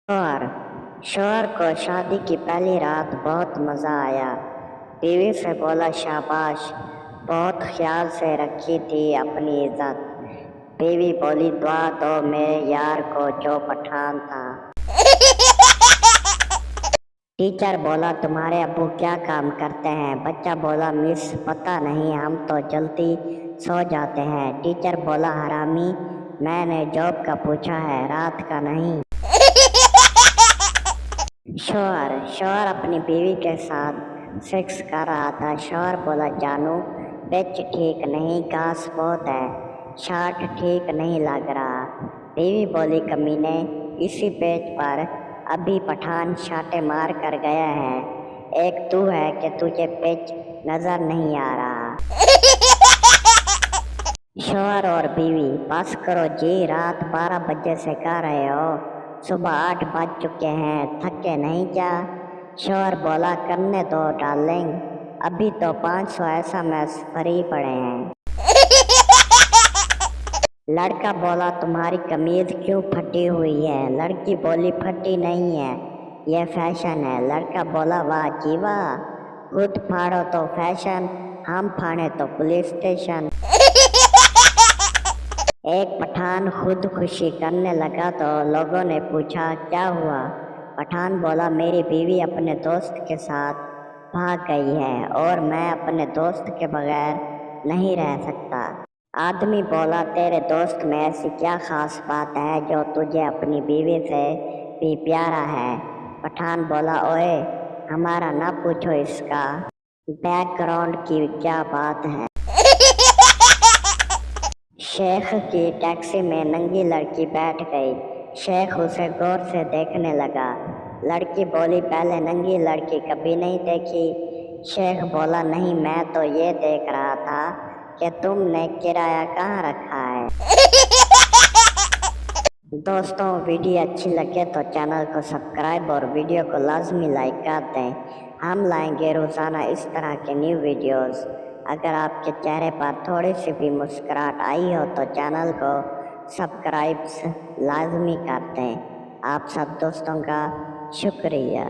शौहर शौहर को शादी की पहली रात बहुत मज़ा आया। बीवी से बोला, शाबाश, बहुत ख्याल से रखी थी अपनी इज्जत। बीवी बोली, दुआ दो मेरे यार को जो पठान था। टीचर बोला, तुम्हारे अब्बू क्या काम करते हैं? बच्चा बोला, मिस पता नहीं, हम तो जल्दी सो जाते हैं। टीचर बोला, हरामी, मैंने जॉब का पूछा है, रात का नहीं। शौहर अपनी बीवी के साथ सेक्स कर रहा था। शौहर बोला, जानू, पिच ठीक नहीं, घास बहुत है, शार्ट ठीक नहीं लग रहा। बीवी बोली, कमीने, इसी पेज पर अभी पठान शाटे मार कर गया है। एक तू है कि तुझे पिच नजर नहीं आ रहा। शौहर और बीवी, बस करो जी, रात 12 बजे से कर रहे हो, सुबह 8 बज चुके हैं, थके नहीं क्या? शौहर बोला, करने दो डार्लिंग, अभी तो 500 SMS फ्री पड़े हैं। लड़का बोला, तुम्हारी कमीज क्यों फटी हुई है? लड़की बोली, फटी नहीं है, यह फैशन है। लड़का बोला, वाह जी वाह, खुद फाड़ो तो फैशन, हम फाड़े तो पुलिस स्टेशन। एक पठान खुदकुशी करने लगा तो लोगों ने पूछा, क्या हुआ? पठान बोला, मेरी बीवी अपने दोस्त के साथ भाग गई है और मैं अपने दोस्त के बगैर नहीं रह सकता। आदमी बोला, तेरे दोस्त में ऐसी क्या खास बात है जो तुझे अपनी बीवी से भी प्यारा है? पठान बोला, ओए, हमारा ना पूछो, इसका बैकग्राउंड की क्या बात है। शेख की टैक्सी में नंगी लड़की बैठ गई। शेख उसे गौर से देखने लगा। लड़की बोली, पहले नंगी लड़की कभी नहीं देखी। शेख बोला, नहीं, मैं तो ये देख रहा था कि तुमने किराया कहाँ रखा है। दोस्तों, वीडियो अच्छी लगे तो चैनल को सब्सक्राइब और वीडियो को लाजमी लाइक कर दें। हम लाएंगे रोज़ाना इस तरह के न्यू वीडियोस। अगर आपके चेहरे पर थोड़ी सी भी मुस्कुराहट आई हो तो चैनल को सब्सक्राइब लाजमी कर दें। आप सब दोस्तों का शुक्रिया।